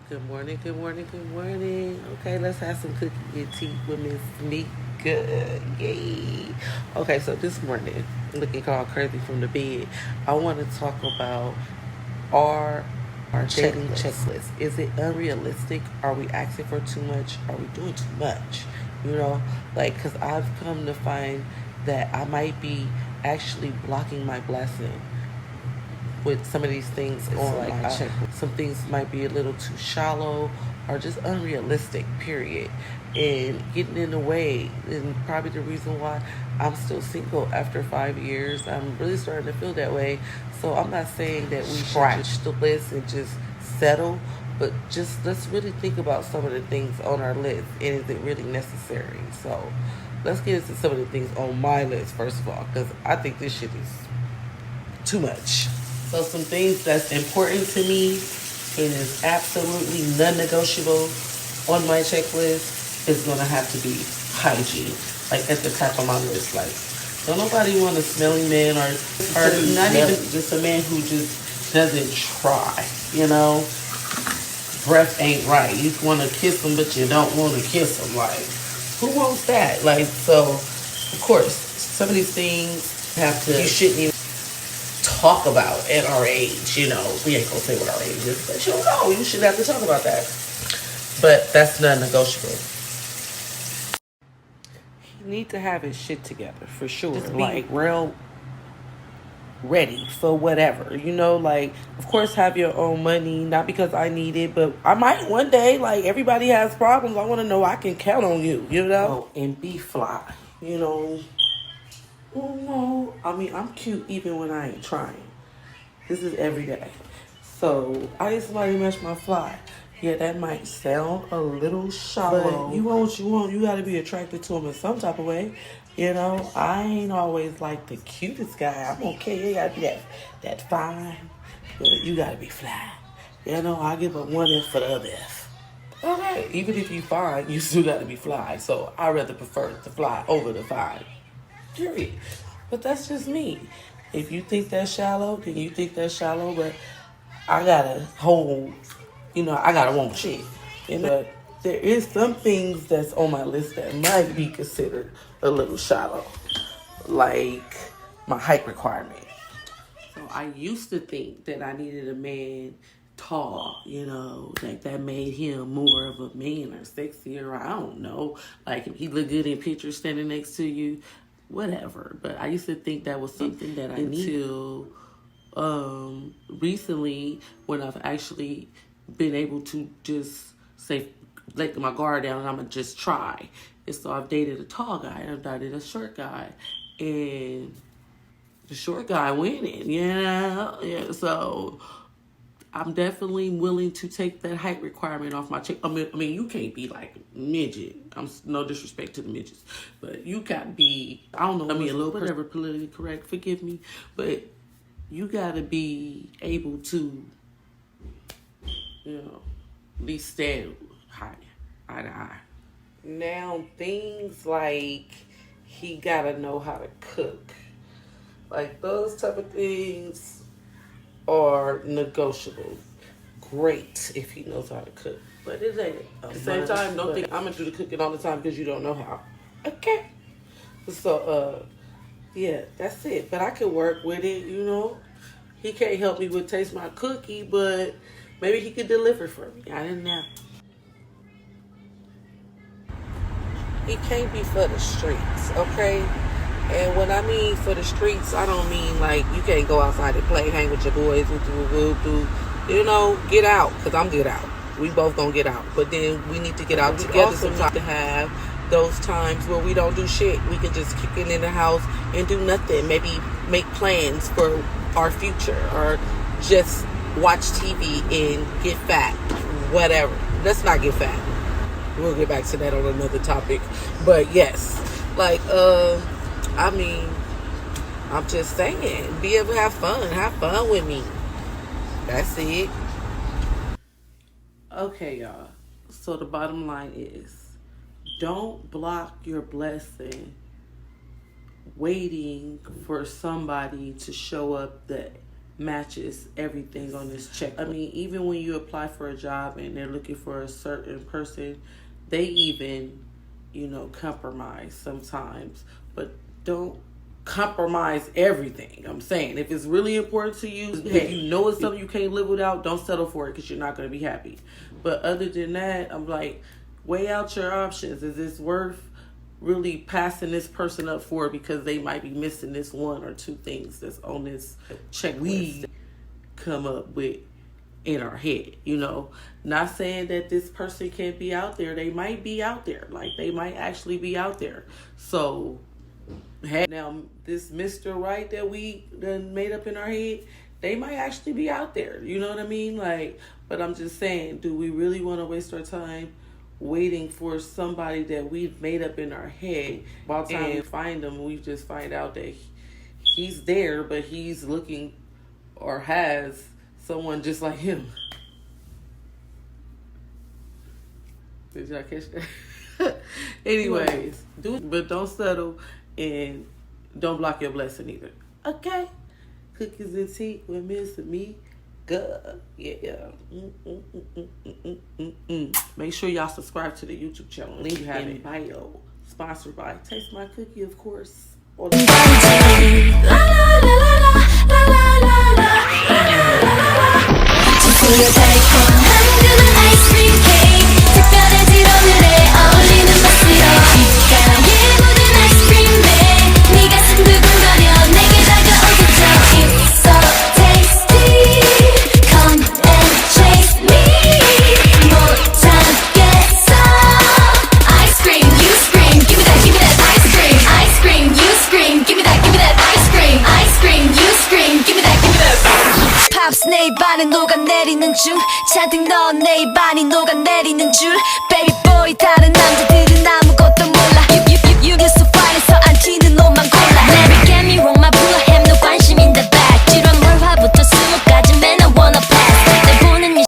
Good morning, good morning, good morning. Okay, let's have some cookie and tea with Miss MEka. Yay. Okay, so this morning, looking all crazy from the bed, I want to talk about our our dating checklist. Is it unrealistic? Are we asking for too much? Are we doing too much? You know, like, because I've come to find that I might be actually blocking my blessing with some of these things on like my checklist. Some things might be a little too shallow or just unrealistic, period. And getting in the way, and probably the reason why I'm still single after 5 years. I'm really starting to feel that way. So I'm not saying that we scratch the list and just settle, but just let's really think about some of the things on our list and is it really necessary? So let's get into some of the things on my list first of all, because I think this shit is too much. So some things that's important to me and is absolutely non-negotiable on my checklist is gonna have to be hygiene. Like at the top of my list. Like don't nobody want a smelly man or not even just a man who just doesn't try, you know? Breath ain't right. You wanna kiss him but you don't wanna kiss him. Like who wants that? Like so of course some of these things have to you shouldn't even talk about at our age. You know, we ain't gonna say what our age is, but you know, you should have to talk about that. But that's not negotiable. You need to have his shit together for sure. Just be like real ready for whatever. You know, like of course have your own money, not because I need it, but I might one day. Like everybody has problems. I want to know I can count on you. You know, and be fly. You know. Oh no, I mean I'm cute even when I ain't trying. This is every day. So I need somebody to match my fly. Yeah, that might sound a little shallow. But you want what you want. You got to be attracted to him in some type of way. You know, I ain't always like the cutest guy. I'm okay. You got to be that fine. But you got to be fly. You know, I give up one F for the other F. Okay, even if you fine, you still got to be fly. So I rather prefer the fly over the fine. Period. But that's just me. If you think that's shallow, then you think that's shallow. But I gotta hold, I gotta want shit. But there is some things that's on my list that might be considered a little shallow, like my height requirement. So I used to think that I needed a man tall, like that made him more of a man or sexier. I don't know. Like if he look good in pictures standing next to you, whatever. But I used to think that was something that I needed until recently when I've actually been able to just say, let my guard down and I'm going to just try. And so I've dated a tall guy and I've dated a short guy. And the short guy winning, yeah. So I'm definitely willing to take that height requirement off my check. I mean, you can't be like midget. I'm no disrespect to the midgets, but you gotta be. I don't know. I mean, a little whatever politically correct. Forgive me, but you gotta be able to, at least stand eye to eye. Now things like he gotta know how to cook. Like those type of things are negotiable. Great if he knows how to cook. But it ain't. At the same time, don't think I'm gonna do the cooking all the time because you don't know how. Okay. So yeah, that's it. But I can work with it, He can't help me with taste my cookie, but maybe he could deliver for me. I didn't know. He can't be for the streets, okay? And when I mean for the streets, I don't mean like you can't go outside and play, hang with your boys, get out, because I'm get out. We both gonna get out. But then we need to get out together sometimes to have those times where we don't do shit. We can just kick it in the house and do nothing. Maybe make plans for our future or just watch TV and get fat. Whatever. Let's not get fat. We'll get back to that on another topic. But yes, I mean, I'm just saying, be able to have fun with me. That's it. Okay, y'all. So the bottom line is, don't block your blessing waiting for somebody to show up that matches everything on this check. I mean, even when you apply for a job and they're looking for a certain person, they even, compromise sometimes, but don't compromise everything. I'm saying, if it's really important to you, if you know it's something you can't live without, don't settle for it because you're not going to be happy. But other than that, I'm like, weigh out your options. Is this worth really passing this person up for, because they might be missing this one or two things that's on this checklist we come up with in our head, Not saying that this person can't be out there. They might be out there. Like, they might actually be out there. So, now, this Mr. Right that we done made up in our head, they might actually be out there. You know what I mean? Like, but I'm just saying, do we really want to waste our time waiting for somebody that we've made up in our head? By the time we find them, we just find out that he's there, but he's looking or has someone just like him. Did y'all catch that? Anyways, but don't settle, and don't block your blessing either. Okay? Cookies and tea with Miss MEka. Yeah. Make sure y'all subscribe to the YouTube channel. Link in bio. Sponsored by Taste My Cookie, of course. Or 내 입안에 녹아내리는 중 잔뜩 넣은 내 입안이 녹아내리는 줄 Baby boy 다